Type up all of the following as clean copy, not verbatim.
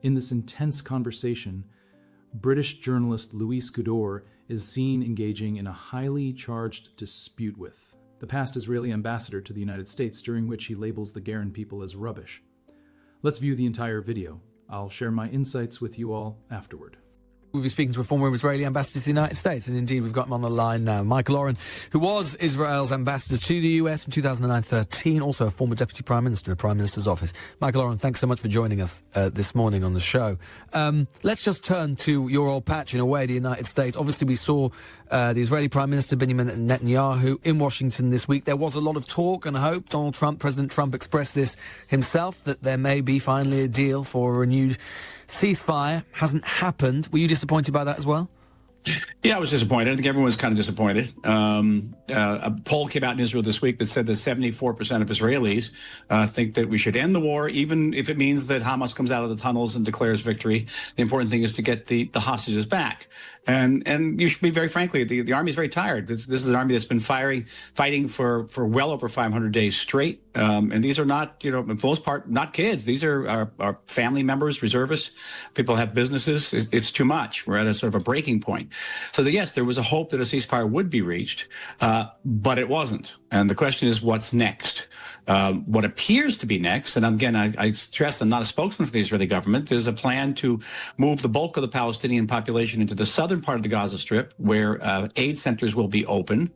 In this intense conversation, British journalist Louis Goodall is seen engaging in a highly charged dispute with the past Israeli ambassador to the United States, during which he labels the Garan people as rubbish. Let's view the entire video. I'll share my insights with you all afterward. We'll be speaking to a former Israeli ambassador to the United States, and indeed we've got him on the line now. Michael Oren, who was Israel's ambassador to the US from 2009-13, also a former Deputy Prime Minister in the Prime Minister's office. Michael Oren, thanks so much for joining us this morning on the show. Let's just turn to your old patch, in a way, the United States. Obviously, we saw the Israeli Prime Minister Benjamin Netanyahu in Washington this week. There was a lot of talk and hope. President Trump expressed this himself, that there may be finally a deal for a renewed ceasefire. Hasn't happened. Were you disappointed by that as well? Yeah, I was disappointed. I think everyone was kind of disappointed. A poll came out in Israel this week that said that 74% of Israelis think that we should end the war, even if it means that Hamas comes out of the tunnels and declares victory. The important thing is to get the hostages back. And you should be very frankly, the army is very tired. This is an army that's been fighting for well over 500 days straight. And these are not, for the most part, not kids. These are our family members, reservists. People have businesses. It's too much. We're at a sort of a breaking point. So yes, there was a hope that a ceasefire would be reached, but it wasn't. And the question is, what's next? What appears to be next, and again, I stress I'm not a spokesman for the Israeli government, there's a plan to move the bulk of the Palestinian population into the southern part of the Gaza Strip, where aid centers will be open,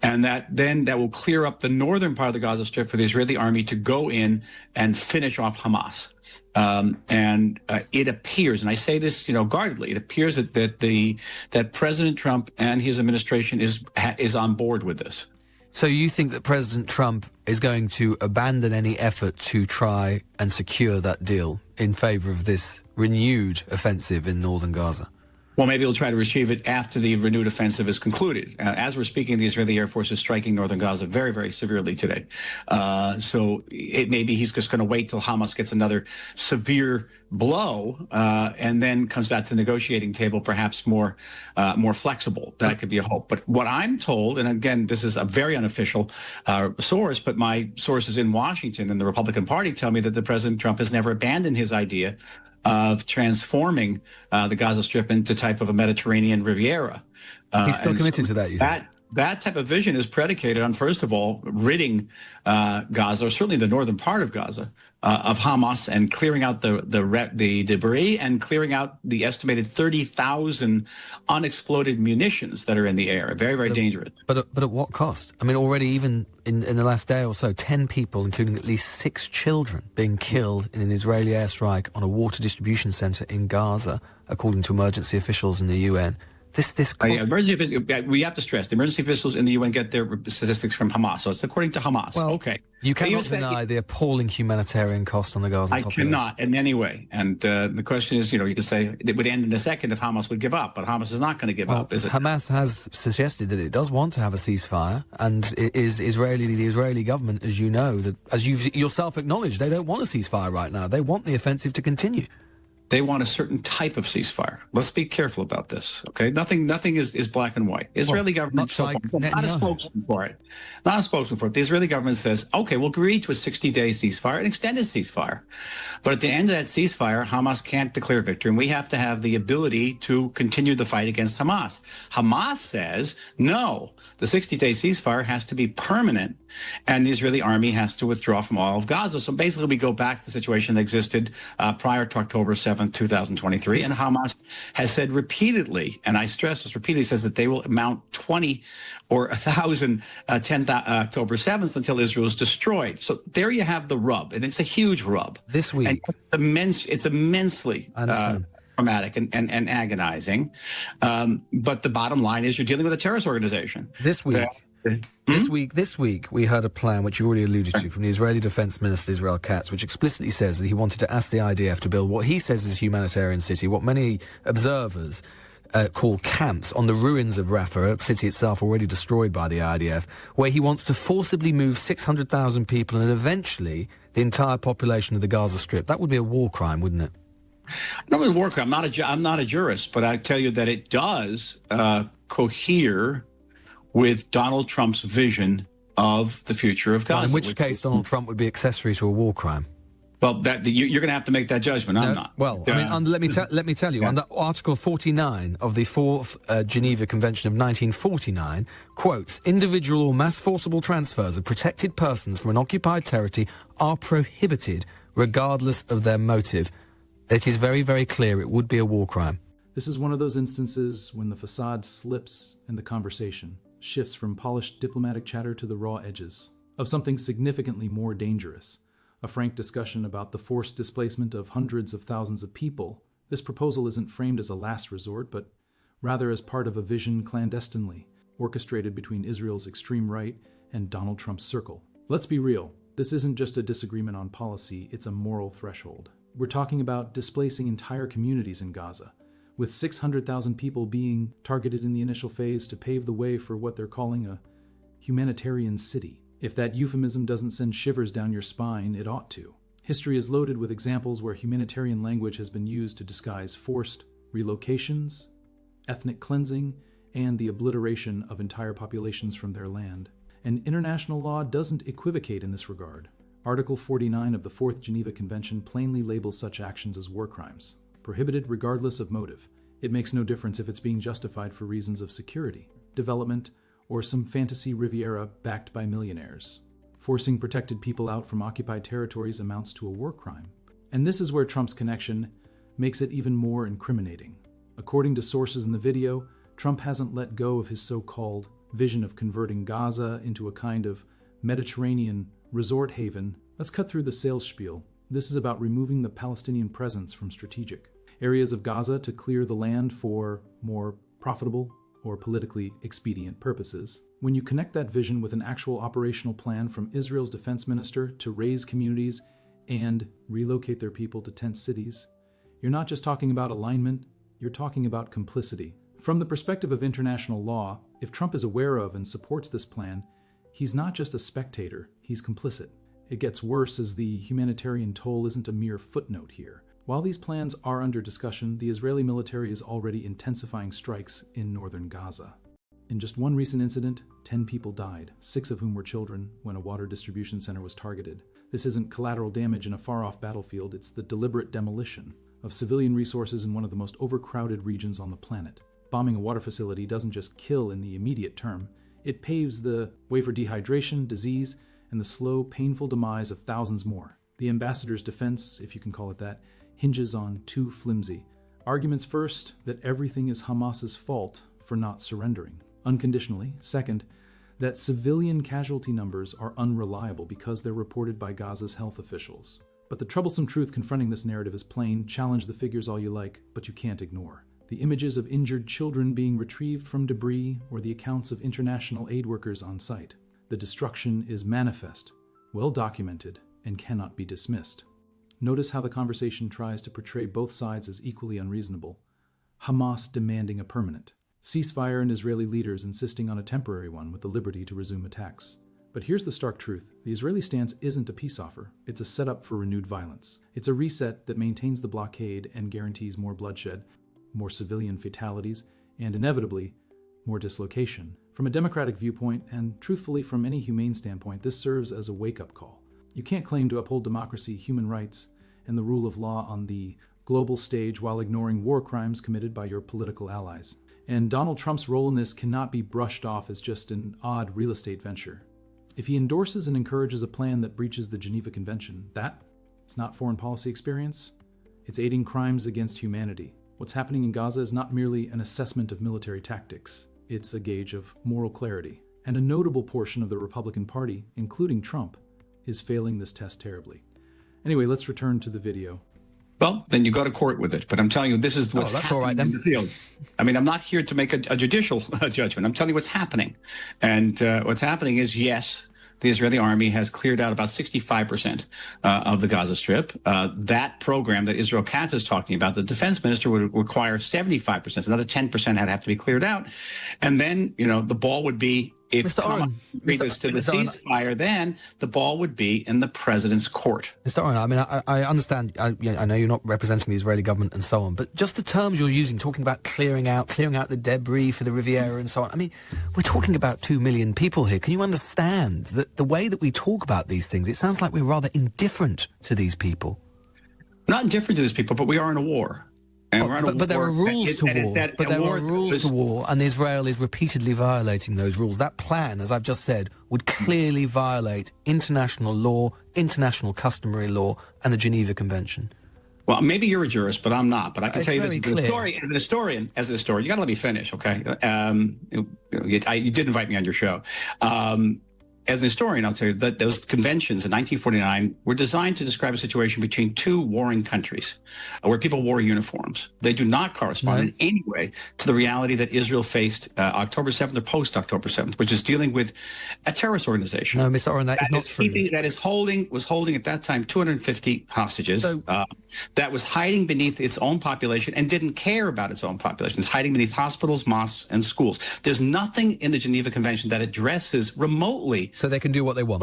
and that will clear up the northern part of the Gaza Strip for the Israeli army to go in and finish off Hamas. It appears, and I say this, guardedly, it appears that President Trump and his administration is on board with this. So you think that President Trump is going to abandon any effort to try and secure that deal in favor of this renewed offensive in northern Gaza? Well, maybe he'll try to achieve it after the renewed offensive is concluded. As we're speaking, the Israeli Air Force is striking northern Gaza very, very severely today. So maybe he's just going to wait till Hamas gets another severe blow and then comes back to the negotiating table, perhaps more flexible. That could be a hope. But what I'm told, and again, this is a very unofficial source, but my sources in Washington and the Republican Party tell me that the President Trump has never abandoned his idea of transforming the Gaza Strip into type of a Mediterranean Riviera. He's still committed to that, you think? That type of vision is predicated on, first of all, ridding Gaza, or certainly the northern part of Gaza, of Hamas, and clearing out the debris and clearing out the estimated 30,000 unexploded munitions that are in the air. Very, very dangerous. But at what cost? I mean, already even in the last day or so, 10 people, including at least 6 children, being killed in an Israeli airstrike on a water distribution center in Gaza, according to emergency officials in the UN. We have to stress the emergency officials in the UN get their statistics from Hamas, so it's according to Hamas. Well, okay, you cannot deny the appalling humanitarian cost on the Gaza population. I cannot in any way. And the question is, you can say it would end in a second if Hamas would give up, but Hamas is not going to give up, is it? Hamas has suggested that it does want to have a ceasefire, and it is the Israeli government, as you know, that as you've yourself acknowledged, they don't want a ceasefire right now. They want the offensive to continue. They want a certain type of ceasefire. Let's be careful about this, okay? Nothing is black and white. Israeli government, not a spokesman for it. Not a spokesman for it. The Israeli government says, okay, we'll agree to a 60-day ceasefire, an extended ceasefire. But at the end of that ceasefire, Hamas can't declare victory, and we have to have the ability to continue the fight against Hamas. Hamas says, no, the 60-day ceasefire has to be permanent, and the Israeli army has to withdraw from all of Gaza. So basically, we go back to the situation that existed prior to October 7th, 2023. And Hamas has said repeatedly, and I stress this repeatedly, says that they will mount 20 or 1,000 October 7th until Israel is destroyed. So there you have the rub, and it's a huge rub. This week. And it's immensely traumatic and agonizing. But the bottom line is you're dealing with a terrorist organization. This week. This week, we heard a plan, which you already alluded to, from the Israeli Defense Minister, Israel Katz, which explicitly says that he wanted to ask the IDF to build what he says is a humanitarian city, what many observers call camps on the ruins of Rafah, a city itself already destroyed by the IDF, where he wants to forcibly move 600,000 people and eventually the entire population of the Gaza Strip. That would be a war crime, wouldn't it? No, it's a war crime. I'm not a jurist, but I tell you that it does cohere with Donald Trump's vision of the future of Gaza. In which case, Donald Trump would be accessory to a war crime. Well, you're going to have to make that judgment. I'm not. Well, I mean, let me tell you, under Article 49 of the Fourth Geneva Convention of 1949, quotes, individual or mass forcible transfers of protected persons from an occupied territory are prohibited regardless of their motive. It is very, very clear it would be a war crime. This is one of those instances when the facade slips and the conversation shifts from polished diplomatic chatter to the raw edges of something significantly more dangerous. A frank discussion about the forced displacement of hundreds of thousands of people. This proposal isn't framed as a last resort, but rather as part of a vision clandestinely orchestrated between Israel's extreme right and Donald Trump's circle. Let's be real. This isn't just a disagreement on policy, it's a moral threshold. We're talking about displacing entire communities in Gaza, with 600,000 people being targeted in the initial phase to pave the way for what they're calling a humanitarian city. If that euphemism doesn't send shivers down your spine, it ought to. History is loaded with examples where humanitarian language has been used to disguise forced relocations, ethnic cleansing, and the obliteration of entire populations from their land. And international law doesn't equivocate in this regard. Article 49 of the Fourth Geneva Convention plainly labels such actions as war crimes, prohibited regardless of motive. It makes no difference if it's being justified for reasons of security, development, or some fantasy Riviera backed by millionaires. Forcing protected people out from occupied territories amounts to a war crime. And this is where Trump's connection makes it even more incriminating. According to sources in the video, Trump hasn't let go of his so-called vision of converting Gaza into a kind of Mediterranean resort haven. Let's cut through the sales spiel. This is about removing the Palestinian presence from strategic areas of Gaza to clear the land for more profitable or politically expedient purposes. When you connect that vision with an actual operational plan from Israel's defense minister to raise communities and relocate their people to tent cities, you're not just talking about alignment, you're talking about complicity. From the perspective of international law, if Trump is aware of and supports this plan, he's not just a spectator, he's complicit. It gets worse as the humanitarian toll isn't a mere footnote here. While these plans are under discussion, the Israeli military is already intensifying strikes in northern Gaza. In just one recent incident, 10 people died, 6 of whom were children, when a water distribution center was targeted. This isn't collateral damage in a far-off battlefield, it's the deliberate demolition of civilian resources in one of the most overcrowded regions on the planet. Bombing a water facility doesn't just kill in the immediate term, it paves the way for dehydration, disease, and the slow, painful demise of thousands more. The ambassador's defense, if you can call it that, hinges on two flimsy arguments. First, that everything is Hamas's fault for not surrendering, unconditionally. Second, that civilian casualty numbers are unreliable because they're reported by Gaza's health officials. But the troublesome truth confronting this narrative is plain. Challenge the figures all you like, but you can't ignore the images of injured children being retrieved from debris or the accounts of international aid workers on site. The destruction is manifest, well documented, and cannot be dismissed. Notice how the conversation tries to portray both sides as equally unreasonable. Hamas demanding a permanent ceasefire and Israeli leaders insisting on a temporary one with the liberty to resume attacks. But here's the stark truth. The Israeli stance isn't a peace offer. It's a setup for renewed violence. It's a reset that maintains the blockade and guarantees more bloodshed, more civilian fatalities, and inevitably, more dislocation. From a democratic viewpoint, and truthfully from any humane standpoint, this serves as a wake-up call. You can't claim to uphold democracy, human rights, and the rule of law on the global stage while ignoring war crimes committed by your political allies. And Donald Trump's role in this cannot be brushed off as just an odd real estate venture. If he endorses and encourages a plan that breaches the Geneva Convention, that is not foreign policy experience. It's aiding crimes against humanity. What's happening in Gaza is not merely an assessment of military tactics. It's a gauge of moral clarity. And a notable portion of the Republican Party, including Trump, is failing this test terribly. Anyway, let's return to the video. Well, then you go to court with it. But I'm telling you, this is what's happening all right, then. in the field. I mean, I'm not here to make a judicial judgment. I'm telling you what's happening. And what's happening is, yes, the Israeli army has cleared out about 65% of the Gaza Strip. That program that Israel Katz is talking about, the defense minister would require 75%. So another 10% had to have to be cleared out. And then, the ball would be if Mr. Oren, agreed to the ceasefire, then the ball would be in the president's court. Mr. Oren, I mean, I understand. I know you're not representing the Israeli government and so on, but just the terms you're using, talking about clearing out the debris for the Riviera and so on. I mean, we're talking about 2 million people here. Can you understand that the way that we talk about these things? It sounds like we're rather indifferent to these people. Not indifferent to these people, but we are in a war. But there are rules to war. But there are rules to war, and Israel is repeatedly violating those rules. That plan, as I've just said, would clearly violate international law, international customary law, and the Geneva Convention. Well, maybe you're a jurist, but I'm not. But I can tell you this: as an historian, you got to let me finish, okay? You did invite me on your show. As an historian, I'll tell you that those conventions in 1949 were designed to describe a situation between two warring countries where people wore uniforms. They do not correspond in any way to the reality that Israel faced October 7th or post-October 7th, which is dealing with a terrorist organization. No, Mr. Oren, that is not true. Was holding at that time 250 hostages, that was hiding beneath its own population and didn't care about its own population. It's hiding beneath hospitals, mosques, and schools. There's nothing in the Geneva Convention that addresses remotely. So they can do what they want.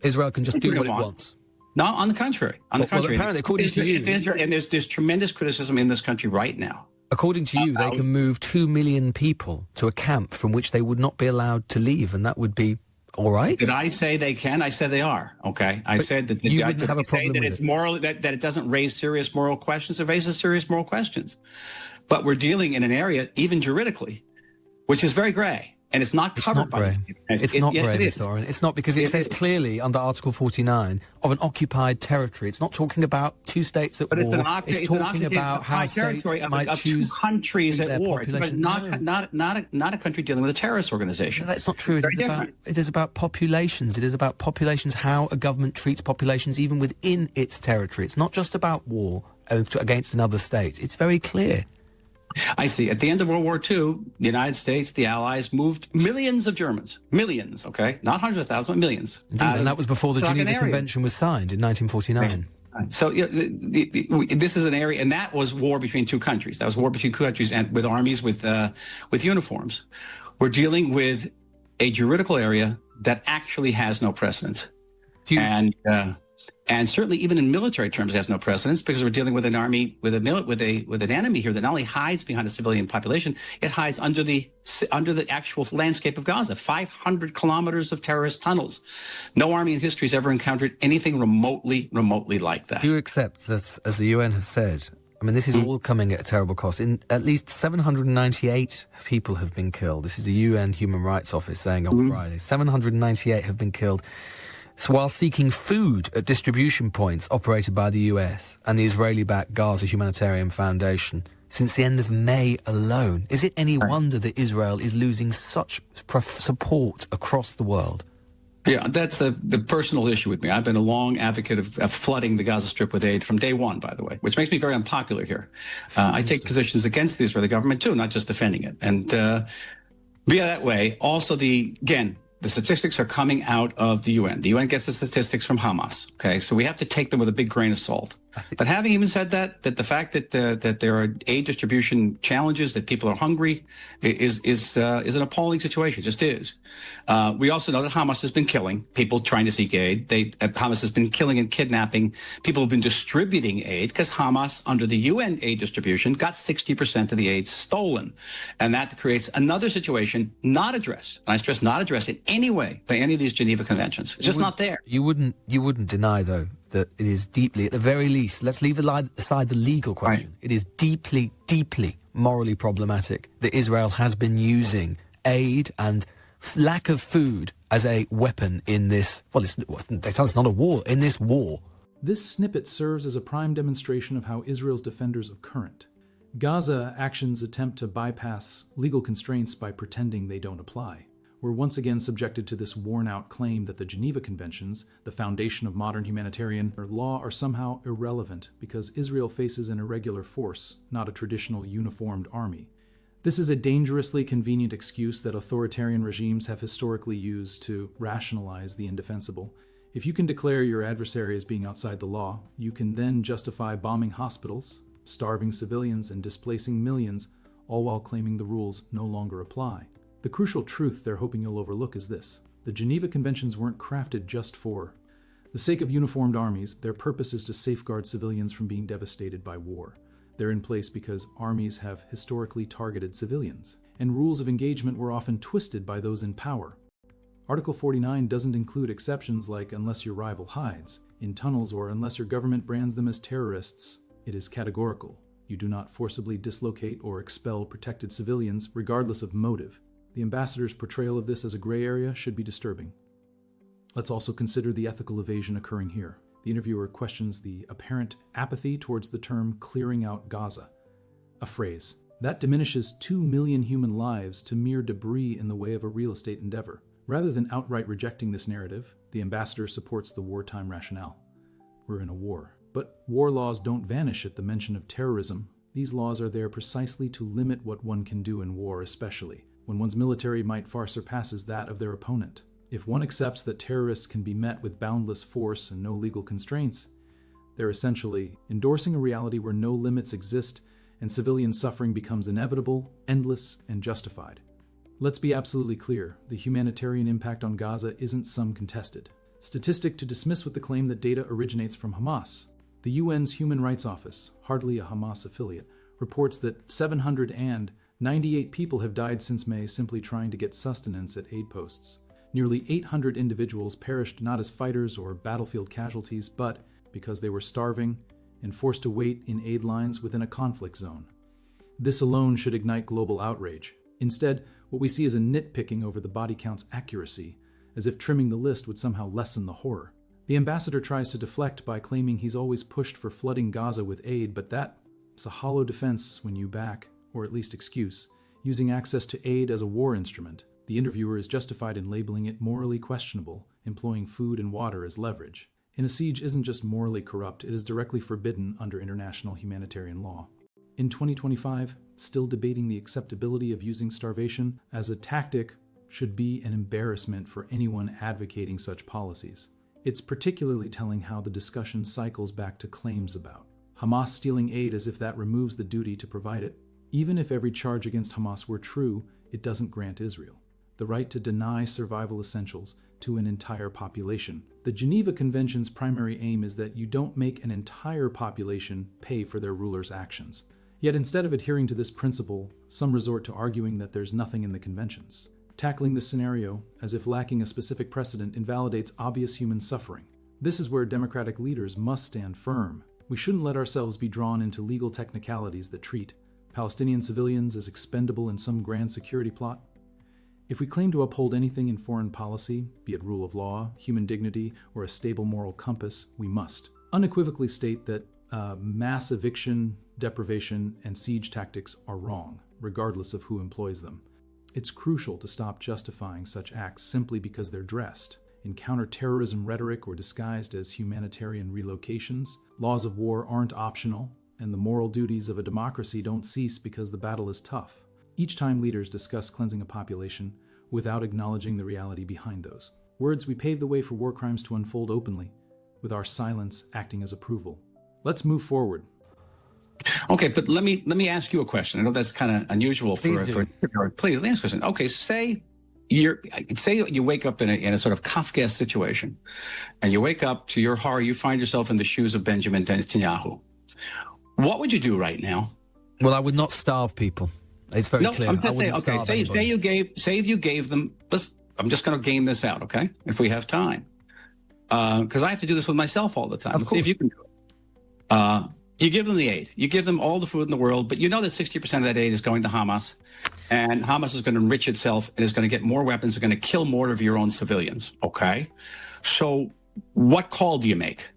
Israel can just do what it wants. No, on the contrary. Well, apparently, according to you, and there's tremendous criticism in this country right now. According to you, they can move 2 million people to a camp from which they would not be allowed to leave, and that would be all right. Did I say they can? I said they are. Okay, I said that you wouldn't have a problem that with it's moral, that it doesn't raise serious moral questions. It raises serious moral questions, but we're dealing in an area, even juridically, which is very gray. And it's not covered by It's not gray, Mr. Oren. It's not, because it says clearly under Article 49 of an occupied territory. It's not talking about two states at war. It's talking about how states might choose two countries at war, but not a country dealing with a terrorist organization. No, that's not true. It is about populations. It is about populations, how a government treats populations even within its territory. It's not just about war against another state. It's very clear. I see. At the end of World War II, the United States, the Allies, moved millions of Germans. Millions, okay? Not hundreds of thousands, but millions. And that was before the Geneva Convention was signed in 1949. Right. So this is an area, and that was war between two countries. That was war between two countries and with armies with uniforms. We're dealing with a juridical area that actually has no precedent. And certainly, even in military terms, it has no precedence, because we're dealing with an army, with an enemy here that not only hides behind a civilian population, it hides under the actual landscape of Gaza. 500 kilometers of terrorist tunnels. No army in history has ever encountered anything remotely like that. Do you accept that, as the UN have said, I mean, this is all coming at a terrible cost. At least 798 people have been killed. This is the UN Human Rights Office saying on Friday. 798 have been killed. So while seeking food at distribution points operated by the US and the Israeli-backed Gaza Humanitarian Foundation since the end of May alone, is it any wonder that Israel is losing such support across the world? Yeah, that's the personal issue with me. I've been a long advocate of flooding the Gaza Strip with aid from day one, by the way, which makes me very unpopular here. I take positions against the Israeli government, too, not just defending it. And via that way, also the statistics are coming out of the UN. The UN gets the statistics from Hamas. Okay, so we have to take them with a big grain of salt. But having even said that the fact that there are aid distribution challenges, that people are hungry, is an appalling situation. It just is. We also know that Hamas has been killing people trying to seek aid. Hamas has been killing and kidnapping people who've been distributing aid, because Hamas, under the UN aid distribution, got 60% of the aid stolen, and that creates another situation not addressed. And I stress, not addressed in any way by any of these Geneva Conventions. It's just not there. You wouldn't deny, though, that it is deeply, at the very least, let's leave aside the legal question. Right. It is deeply, deeply morally problematic that Israel has been using aid and lack of food as a weapon in this, they tell us it's not a war, in this war. This snippet serves as a prime demonstration of how Israel's defenders of current. Gaza actions attempt to bypass legal constraints by pretending they don't apply. We're once again subjected to this worn-out claim that the Geneva Conventions, the foundation of modern humanitarian law, are somehow irrelevant because Israel faces an irregular force, not a traditional uniformed army. This is a dangerously convenient excuse that authoritarian regimes have historically used to rationalize the indefensible. If you can declare your adversary as being outside the law, you can then justify bombing hospitals, starving civilians, and displacing millions, all while claiming the rules no longer apply. The crucial truth they're hoping you'll overlook is this. The Geneva Conventions weren't crafted just for the sake of uniformed armies. Their purpose is to safeguard civilians from being devastated by war. They're in place because armies have historically targeted civilians, and rules of engagement were often twisted by those in power. Article 49 doesn't include exceptions like unless your rival hides in tunnels or unless your government brands them as terrorists. It is categorical. You do not forcibly dislocate or expel protected civilians regardless of motive. The ambassador's portrayal of this as a gray area should be disturbing. Let's also consider the ethical evasion occurring here. The interviewer questions the apparent apathy towards the term clearing out Gaza, a phrase that diminishes 2 million human lives to mere debris in the way of a real estate endeavor. Rather than outright rejecting this narrative, the ambassador supports the wartime rationale. We're in a war. But war laws don't vanish at the mention of terrorism. These laws are there precisely to limit what one can do in war, especially when one's military might far surpasses that of their opponent. If one accepts that terrorists can be met with boundless force and no legal constraints, they're essentially endorsing a reality where no limits exist and civilian suffering becomes inevitable, endless, and justified. Let's be absolutely clear, the humanitarian impact on Gaza isn't some contested statistic to dismiss with the claim that data originates from Hamas. The UN's Human Rights Office, hardly a Hamas affiliate, reports that 798 people have died since May simply trying to get sustenance at aid posts. Nearly 800 individuals perished not as fighters or battlefield casualties, but because they were starving and forced to wait in aid lines within a conflict zone. This alone should ignite global outrage. Instead, what we see is a nitpicking over the body count's accuracy, as if trimming the list would somehow lessen the horror. The ambassador tries to deflect by claiming he's always pushed for flooding Gaza with aid, but that's a hollow defense when you back, or at least excuse, using access to aid as a war instrument. The interviewer is justified in labeling it morally questionable, employing food and water as leverage. And a siege isn't just morally corrupt, it is directly forbidden under international humanitarian law. In 2025, still debating the acceptability of using starvation as a tactic should be an embarrassment for anyone advocating such policies. It's particularly telling how the discussion cycles back to claims about Hamas stealing aid as if that removes the duty to provide it. Even if every charge against Hamas were true, it doesn't grant Israel the right to deny survival essentials to an entire population. The Geneva Convention's primary aim is that you don't make an entire population pay for their rulers' actions. Yet instead of adhering to this principle, some resort to arguing that there's nothing in the conventions. Tackling this scenario, as if lacking a specific precedent, invalidates obvious human suffering. This is where democratic leaders must stand firm. We shouldn't let ourselves be drawn into legal technicalities that treat Palestinian civilians as expendable in some grand security plot. If we claim to uphold anything in foreign policy, be it rule of law, human dignity, or a stable moral compass, we must unequivocally state that mass eviction, deprivation, and siege tactics are wrong, regardless of who employs them. It's crucial to stop justifying such acts simply because they're dressed in counter-terrorism rhetoric or disguised as humanitarian relocations. Laws of war aren't optional, and the moral duties of a democracy don't cease because the battle is tough. Each time leaders discuss cleansing a population without acknowledging the reality behind those words, we pave the way for war crimes to unfold openly, with our silence acting as approval. Let's move forward. Okay, but let me ask you a question. I know that's kind of unusual for Please do. Please, let me ask a question. Okay, say you wake up in a sort of Kafkaesque situation, and you wake up to your horror, you find yourself in the shoes of Benjamin Netanyahu. What would you do right now? Well, I would not starve people. It's very clear. I'm just I wouldn't saying, okay, starve say you gave them, I'm just going to game this out, okay, if we have time. Because I have to do this with myself all the time. Let's see if you can do it. You give them the aid. You give them all the food in the world, but you know that 60% of that aid is going to Hamas, and Hamas is going to enrich itself and is going to get more weapons, is going to kill more of your own civilians, okay? So what call do you make?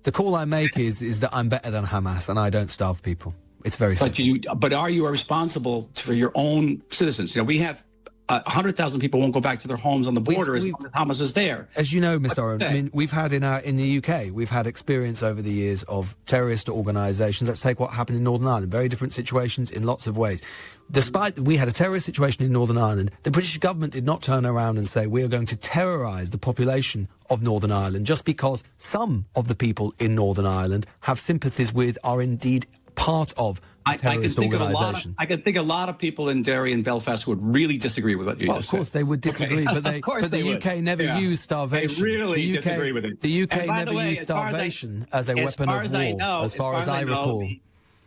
The call I make is that I'm better than Hamas and I don't starve people. It's very simple. But are you responsible for your own citizens? You know, we have 100,000 people won't go back to their homes on the border as long as Hamas is there. As you know, Mr. Oren, I mean, we've had in the UK, we've had experience over the years of terrorist organisations. Let's take what happened in Northern Ireland. Very different situations in lots of ways. Despite we had a terrorist situation in Northern Ireland, the British government did not turn around and say we are going to terrorise the population of Northern Ireland just because some of the people in Northern Ireland have sympathies with, are indeed part of a terrorist organisation. I can think a lot of people in Derry and Belfast would really disagree with what you just said. Of course they would disagree, but the UK never used starvation. They really disagree with it. The UK never used starvation as a weapon of war, as far as I recall.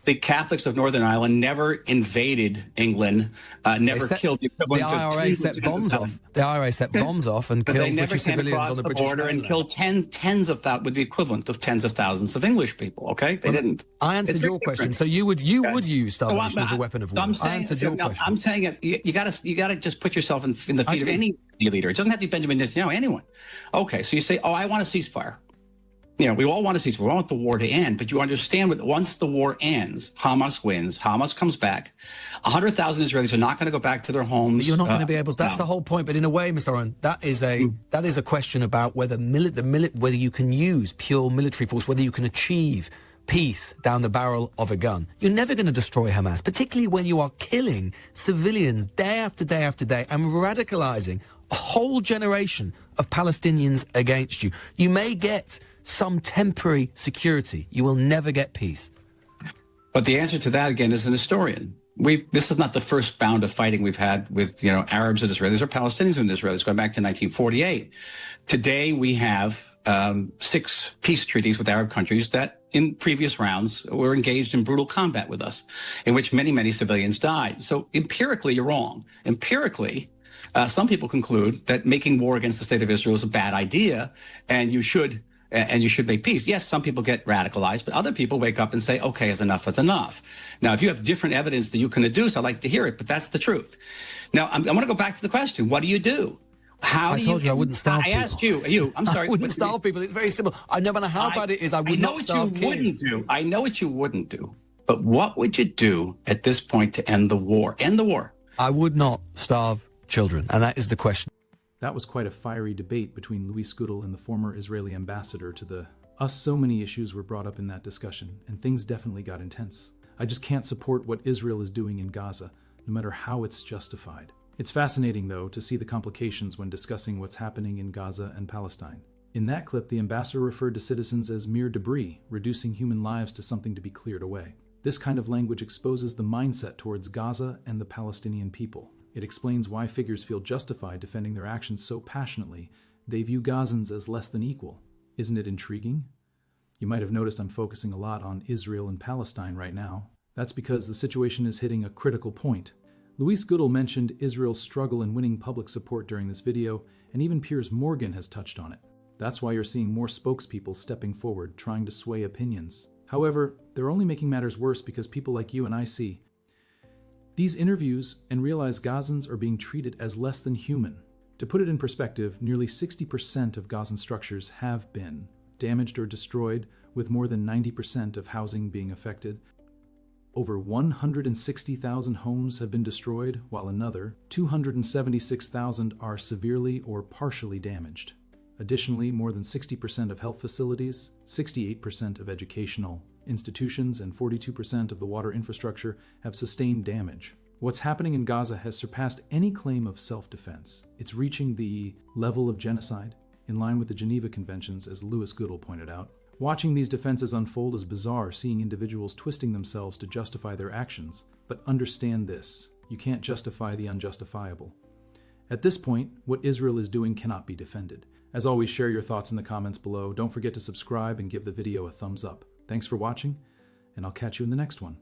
The Catholics of Northern Ireland never invaded England, never killed the equivalent of The IRA set bombs off. The IRA set bombs off and killed British civilians on the British border and killed tens of thousands, with the equivalent of tens of thousands of English people. Okay, they didn't. I answered your question. So you would use starvation as a weapon of war. I answered your question. I'm saying it. You got to just put yourself in the feet of any leader. It doesn't have to be Benjamin Netanyahu. Anyone. Okay, so you say, I want a ceasefire. We all want to cease. We want the war to end, but you understand that once the war ends, Hamas wins. Hamas comes back. 100,000 Israelis are not going to go back to their homes. But you're not going to be able to. That's the whole point. But in a way, Mr. Oren, that is a question about whether whether you can use pure military force, whether you can achieve peace down the barrel of a gun. You're never going to destroy Hamas, particularly when you are killing civilians day after day after day and radicalizing a whole generation of Palestinians against you. You may get some temporary security. You will never get peace. But the answer to that, again, is an historian. This is not the first bout of fighting we've had with Arabs and Israelis or Palestinians and Israelis going back to 1948. Today we have 6 peace treaties with Arab countries that in previous rounds were engaged in brutal combat with us, in which many, many civilians died. So empirically, you're wrong. Empirically, some people conclude that making war against the state of Israel is a bad idea, and you should make peace. Yes, some people get radicalized, but other people wake up and say, okay, it's enough. Now, if you have different evidence that you can deduce, I'd like to hear it, but that's the truth. Now, I want to go back to the question. What do you do? I told you I wouldn't starve people. I asked you. I'm sorry. I wouldn't starve people. It's very simple. No matter how bad it is, I would not starve kids. I know what you wouldn't do. But what would you do at this point to end the war? End the war. I would not starve children, and that is the question. That was quite a fiery debate between Luis Goodall and the former Israeli ambassador to the us. So many issues were brought up in that discussion, and things definitely got intense. I just can't support what Israel is doing in Gaza, no matter how it's justified. It's fascinating, though, to see the complications when discussing what's happening in Gaza and Palestine. In that clip, the ambassador referred to citizens as mere debris, reducing human lives to something to be cleared away. This kind of language exposes the mindset towards Gaza and the Palestinian people. It explains why figures feel justified defending their actions so passionately. They view Gazans as less than equal. Isn't it intriguing? You might have noticed I'm focusing a lot on Israel and Palestine right now. That's because the situation is hitting a critical point. Luis Goodall mentioned Israel's struggle in winning public support during this video, and even Piers Morgan has touched on it. That's why you're seeing more spokespeople stepping forward, trying to sway opinions. However, they're only making matters worse because people like you and I see these interviews and realize Gazans are being treated as less than human. To put it in perspective, nearly 60% of Gazan structures have been damaged or destroyed, with more than 90% of housing being affected. Over 160,000 homes have been destroyed, while another 276,000 are severely or partially damaged. Additionally, more than 60% of health facilities, 68% of educational institutions, and 42% of the water infrastructure have sustained damage. What's happening in Gaza has surpassed any claim of self-defense. It's reaching the level of genocide, in line with the Geneva Conventions, as Luis Goodall pointed out. Watching these defenses unfold is bizarre, seeing individuals twisting themselves to justify their actions. But understand this: you can't justify the unjustifiable. At this point, what Israel is doing cannot be defended. As always, share your thoughts in the comments below. Don't forget to subscribe and give the video a thumbs up. Thanks for watching, and I'll catch you in the next one.